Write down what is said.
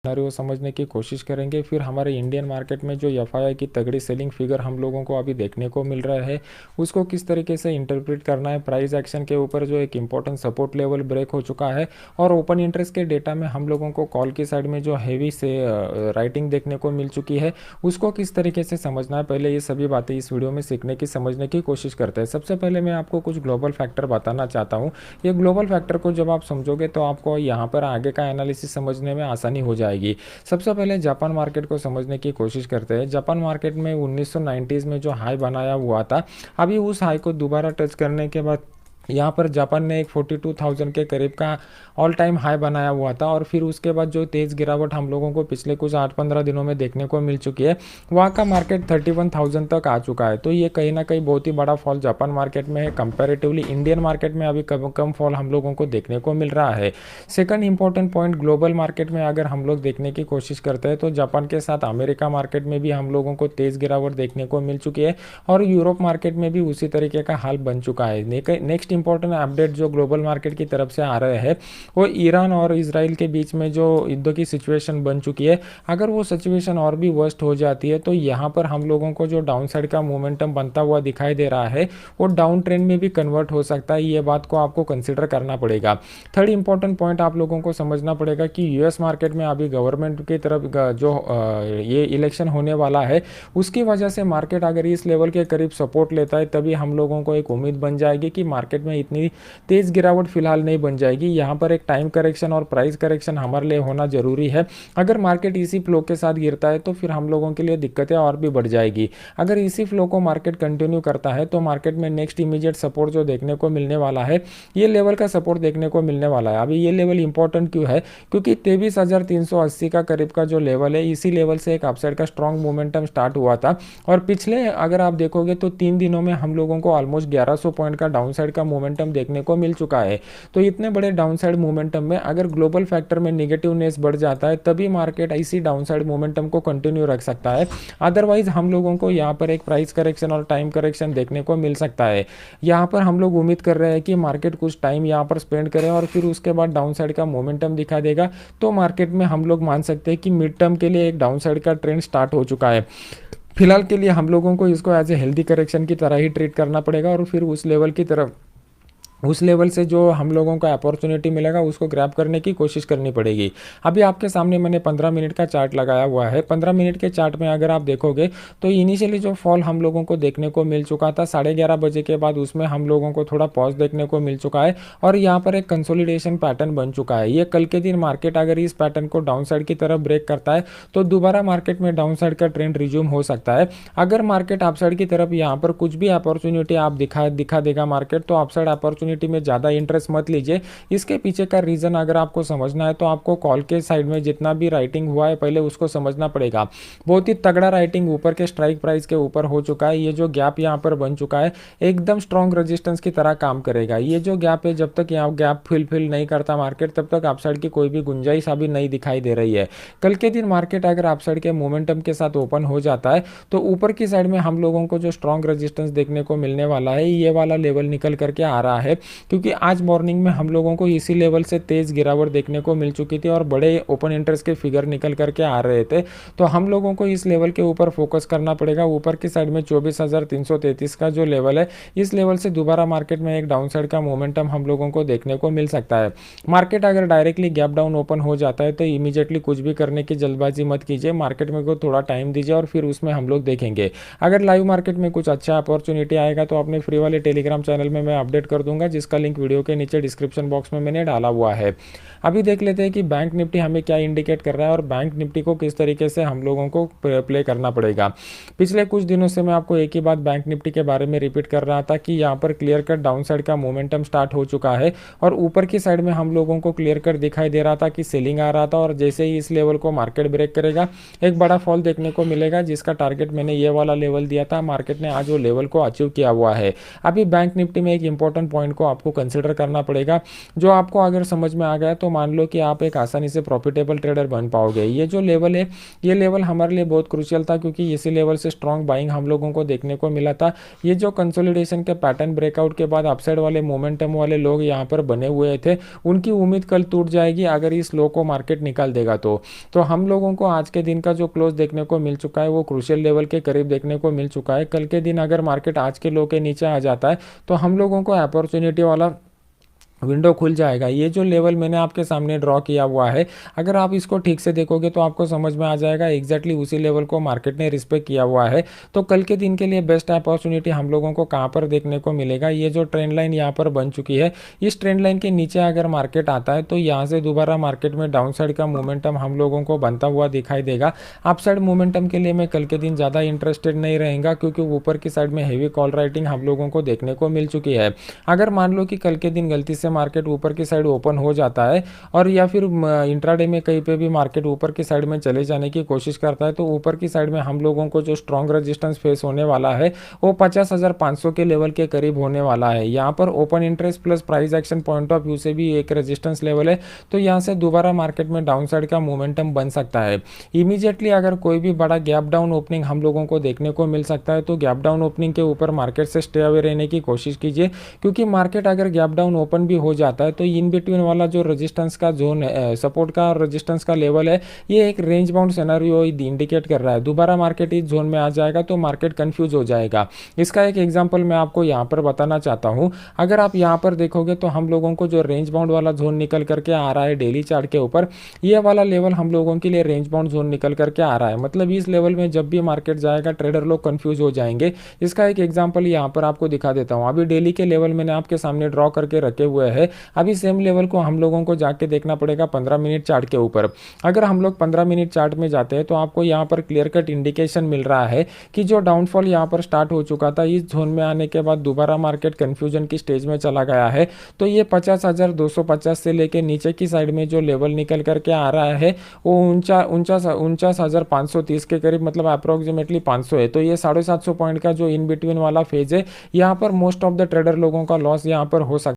Scenario समझने की कोशिश करेंगे। फिर हमारे इंडियन मार्केट में जो एफआईआई की तगड़ी सेलिंग फिगर हम लोगों को अभी देखने को मिल रहा है, उसको किस तरीके से इंटरप्रेट करना है। प्राइस एक्शन के ऊपर जो एक इंपॉर्टेंट सपोर्ट लेवल ब्रेक हो चुका है, और ओपन इंटरेस्ट के डेटा में हम लोगों को कॉल की साइड में जो हैवी से राइटिंग देखने को मिल चुकी है, उसको किस तरीके से समझना है। पहले ये सभी बातें इस वीडियो में सीखने की समझने की कोशिश करते हैं। सबसे पहले मैं आपको कुछ ग्लोबल फैक्टर बताना चाहता हूँ। ये ग्लोबल फैक्टर को जब आप समझोगे तो आपको यहाँ पर आगे का एनालिसिस समझने में आसानी हो जाएगी। सबसे पहले जापान मार्केट को समझने की कोशिश करते हैं। जापान मार्केट में 1990s में जो हाई बनाया हुआ था, अभी उस हाई को दोबारा टच करने के बाद यहाँ पर जापान ने एक 42,000 के करीब का ऑल टाइम हाई बनाया हुआ था, और फिर उसके बाद जो तेज़ गिरावट हम लोगों को पिछले कुछ 8-15 दिनों में देखने को मिल चुकी है, वहाँ का मार्केट 31,000 तक आ चुका है। तो ये कहीं ना कहीं बहुत ही बड़ा फॉल जापान मार्केट में है। कंपैरेटिवली इंडियन मार्केट में अभी कम फॉल हम लोगों को देखने को मिल रहा है। Second important point, global market में अगर हम लोग देखने की कोशिश करते हैं तो जापान के साथ अमेरिका मार्केट में भी हम लोगों को तेज़ गिरावट देखने को मिल चुकी है, और यूरोप मार्केट में भी उसी तरीके का हाल बन चुका है। नेक्स्ट इंपॉर्टेंट अपडेट जो ग्लोबल मार्केट की तरफ से आ रहे हैं, वो ईरान और इजराइल के बीच में जो युद्ध की सिचुएशन बन चुकी है, अगर वो सिचुएशन और भी वर्स्ट हो जाती है तो यहाँ पर हम लोगों को जो डाउन साइड का मोमेंटम बनता हुआ दिखाई दे रहा है, वो डाउन ट्रेंड में भी कन्वर्ट हो सकता है। ये बात को आपको कंसिडर करना पड़ेगा। थर्ड इंपॉर्टेंट पॉइंट आप लोगों को समझना पड़ेगा कि यूएस मार्केट में अभी गवर्नमेंट की तरफ जो ये इलेक्शन होने वाला है, उसकी वजह से मार्केट अगर इस लेवल के करीब सपोर्ट लेता है, तभी हम लोगों को एक उम्मीद बन जाएगी कि मार्केट में इतनी तेज गिरावट फिलहाल नहीं बन जाएगी। यहाँ पर एक टाइम करेक्शन और प्राइस करेक्शन हमारे लिए होना जरूरी है। अगर मार्केट इसी फ्लो के साथ गिरता है तो फिर हम लोगों के लिए दिक्कतें और भी बढ़ जाएगी। अगर इसी फ्लो को मार्केट कंटिन्यू करता है तो मार्केट में नेक्स्ट इमीडिएट सपोर्ट जो देखने को मिलने वाला है, ये लेवल का सपोर्ट देखने को मिलने वाला है। अभी ये लेवल इंपॉर्टेंट क्यों है? क्योंकि 23,380 का करीब का जो लेवल है, इसी लेवल से एक अपसाइड का स्ट्रॉन्ग मोमेंटम स्टार्ट हुआ था, और पिछले अगर आप देखोगे तो 3 दिनों में हम लोगों को ऑलमोस्ट 1100 पॉइंट का डाउन साइड का मोमेंटम देखने को मिल चुका है। तो इतने बड़े डाउनसाइड मोमेंटम में अगर ग्लोबल फैक्टर में नेगेटिवनेस बढ़ जाता है, तभी मार्केट इसी डाउनसाइड मोमेंटम को कंटिन्यू रख सकता है। अदरवाइज हम लोगों को यहाँ पर एक प्राइस करेक्शन और टाइम करेक्शन देखने को मिल सकता है। यहाँ पर हम लोग उम्मीद कर रहे हैं कि मार्केट कुछ टाइम यहाँ पर स्पेंड करे और फिर उसके बाद डाउनसाइड का मोमेंटम दिखा देगा, तो मार्केट में हम लोग मान सकते हैं कि मिड टर्म के लिए एक डाउनसाइड का ट्रेंड स्टार्ट हो चुका है। फिलहाल के लिए हम लोगों को इसको एज ए हेल्दी करेक्शन की तरह ही ट्रीट करना पड़ेगा, और फिर उस लेवल से जो हम लोगों को अपॉर्चुनिटी मिलेगा उसको ग्रैब करने की कोशिश करनी पड़ेगी। अभी आपके सामने मैंने 15 मिनट का चार्ट लगाया हुआ है। 15 मिनट के चार्ट में अगर आप देखोगे तो इनिशियली जो फॉल हम लोगों को देखने को मिल चुका था 11:30 बजे के बाद, उसमें हम लोगों को थोड़ा पॉज देखने को मिल चुका है, और यहाँ पर एक कंसोलिडेशन पैटर्न बन चुका है। ये कल के दिन मार्केट अगर इस पैटर्न को डाउन साइड की तरफ ब्रेक करता है तो दोबारा मार्केट में डाउन साइड का ट्रेंड रिज्यूम हो सकता है। अगर मार्केट अपसाइड की तरफ यहाँ पर कुछ भी अपॉर्चुनिटी आप दिखा देगा मार्केट, तो अपसाइड अपॉर्चुनिटी में ज़्यादा इंटरेस्ट मत लीजिए। इसके पीछे का रीज़न अगर आपको समझना है तो आपको कॉल के साइड में जितना भी राइटिंग हुआ है पहले उसको समझना पड़ेगा। बहुत ही तगड़ा राइटिंग ऊपर के स्ट्राइक प्राइस के ऊपर हो चुका है। ये जो गैप यहाँ पर बन चुका है एकदम स्ट्रॉन्ग रेजिस्टेंस की तरह काम करेगा। ये जो गैप है, जब तक यहाँ गैप फिल नहीं करता मार्केट, तब तक अपसाइड की कोई भी गुंजाइश अभी नहीं दिखाई दे रही है। कल के दिन मार्केट अगर अपसाइड के मोमेंटम के साथ ओपन हो जाता है तो ऊपर की साइड में हम लोगों को जो स्ट्रॉन्ग रेजिस्टेंस देखने को मिलने वाला है, ये वाला लेवल निकल करके आ रहा है। क्योंकि आज मॉर्निंग में हम लोगों को इसी लेवल से तेज गिरावट देखने को मिल चुकी थी और बड़े ओपन इंटरेस्ट के फिगर निकल करके आ रहे थे। तो हम लोगों को इस लेवल के ऊपर फोकस करना पड़ेगा। ऊपर की साइड में 24,333 का जो लेवल है, इस लेवल से दोबारा मार्केट में एक डाउन साइड का मोमेंटम हम लोगों को देखने को मिल सकता है। मार्केट अगर डायरेक्टली गैप डाउन ओपन हो जाता है तो इमीडिएटली कुछ भी करने की जल्दबाजी मत कीजिए। मार्केट में को थोड़ा टाइम दीजिए और फिर उसमें हम लोग देखेंगे। अगर लाइव मार्केट में कुछ अच्छा अपॉर्चुनिटी आएगा तो अपने फ्री वाले टेलीग्राम चैनल में मैं अपडेट कर दूंगा, जिसका लिंक वीडियो के नीचे डिस्क्रिप्शन बॉक्स में मैंने डाला हुआ है। अभी देख लेते हैं कि बैंक निफ्टी हमें क्या इंडिकेट कर रहा है और बैंक निफ्टी को किस तरीके से हम लोगों को प्ले करना पड़ेगा। पिछले कुछ दिनों से मैं आपको एक ही बात बैंक निफ्टी के बारे में रिपीट कर रहा था कि यहाँ पर क्लियर कट डाउन साइड का मोमेंटम स्टार्ट हो चुका है और ऊपर की साइड में हम लोगों को क्लियर कट दिखाई दे रहा था कि सेलिंग आ रहा था, और जैसे ही इस लेवल को मार्केट ब्रेक करेगा एक बड़ा फॉल देखने को मिलेगा, जिसका टारगेट मैंने ये वाला लेवल दिया था। मार्केट ने आज वो लेवल को अचीव किया हुआ है। अभी बैंक निफ्टी में एक इंपॉर्टेंट पॉइंट पॉइंट को आपको कंसिडर करना पड़ेगा, जो आपको अगर समझ में आ गया तो मान लो कि आप एक आसानी से प्रॉफिटेबल ट्रेडर बन पाओगे। ये जो लेवल है, ये लेवल हमारे लिए बहुत क्रूशियल था, क्योंकि इसी लेवल से स्ट्रॉन्ग बाइंग हम लोगों को देखने को मिला था। ये जो कंसोलिडेशन के पैटर्न ब्रेकआउट के बाद अपसाइड वाले मोमेंटम वाले लोग यहाँ पर बने हुए थे, उनकी उम्मीद कल टूट जाएगी अगर इस लो को मार्केट निकाल देगा तो हम लोगों को आज के दिन का जो क्लोज देखने को मिल चुका है वो क्रूशियल लेवल के करीब देखने को मिल चुका है। कल के दिन अगर मार्केट आज के लो के नीचे आ जाता है तो हम लोगों को अपॉर्चुनिटी वाला विंडो खुल जाएगा। ये जो लेवल मैंने आपके सामने ड्रॉ किया हुआ है, अगर आप इसको ठीक से देखोगे तो आपको समझ में आ जाएगा एग्जैक्टली उसी लेवल को मार्केट ने रिस्पेक्ट किया हुआ है। तो कल के दिन के लिए बेस्ट अपॉर्चुनिटी हम लोगों को कहाँ पर देखने को मिलेगा, ये जो ट्रेंड लाइन यहाँ पर बन चुकी है, इस ट्रेंड लाइन के नीचे अगर मार्केट आता है तो यहाँ से दोबारा मार्केट में डाउन साइड का मोमेंटम हम लोगों को बनता हुआ दिखाई देगा। अप साइड मोमेंटम के लिए मैं कल के दिन ज़्यादा इंटरेस्टेड नहीं रहेगा, क्योंकि ऊपर की साइड में हेवी कॉल राइटिंग हम लोगों को देखने को मिल चुकी है। अगर मान लो कि कल के दिन गलती से मार्केट ऊपर की साइड ओपन हो जाता है और या फिर इंट्राडे में कहीं पे भी मार्केट ऊपर की साइड में चले जाने की कोशिश करता है, तो ऊपर की साइड में हम लोगों को जो स्ट्रॉन्ग रेजिस्टेंस फेस होने वाला है वो 50,500 के लेवल के करीब होने वाला है। यहाँ पर open interest plus price action point of view से भी एक रेजिस्टेंस लेवल है, तो यहाँ से दोबारा मार्केट में डाउन साइड का मोमेंटम बन सकता है। इमीडिएटली अगर कोई भी बड़ा गैप डाउन ओपनिंग हम लोगों को देखने को मिल सकता है, तो गैप डाउन ओपनिंग के ऊपर मार्केट से स्टे अवे रहने की कोशिश कीजिए, क्योंकि मार्केट अगर गैप डाउन ओपन भी हो जाता है तो इन बिटवीन वाला जो रेजिस्टेंस का जोन है, सपोर्ट का रेजिस्टेंस का लेवल है, ये एक रेंज बाउंड सिनेरियो इंडिकेट कर रहा है। दोबारा मार्केट इस जोन में आ जाएगा तो मार्केट कंफ्यूज हो जाएगा। इसका एक एग्जांपल मैं आपको यहाँ पर बताना चाहता हूँ। अगर आप यहाँ पर देखोगे तो हम लोगों को जो रेंज बाउंड वाला जोन निकल करके आ रहा है डेली चार्ट के ऊपर, ये वाला लेवल हम लोगों के लिए रेंज बाउंड जोन निकल करके आ रहा है। मतलब इस लेवल में जब भी मार्केट जाएगा ट्रेडर लोग कंफ्यूज हो जाएंगे। इसका एक एग्जांपल यहाँ पर आपको दिखा देता हूँ। अभी डेली के लेवल मैंने आपके सामने ड्रॉ करके रखे हुए हैं। अभी सेम लेवल को हम लोगों को जाके देखना पड़ेगा 15 मिनट चार्ट के ऊपर। अगर हम लोग 15 मिनट चार्ट में जाते हैं तो आपको यहाँ पर क्लियर कट इंडिकेशन मिल रहा है कि जो डाउनफॉल यहाँ पर स्टार्ट हो चुका था, इस जोन में आने के बाद दोबारा मार्केट कंफ्यूजन की स्टेज में चला गया है। तो ये 50,250 से लेके नीचे की साइड में जो लेवल निकल करके आ रहा है वो 49,530 के करीब, मतलब अप्रोक्सीमेटली 500 है। तो ये 750 पॉइंट का जो इन बिटवीन वाला फेज है, यहाँ पर मोस्ट ऑफ द ट्रेडर लोगों का लॉस यहाँ पर हो सकता है।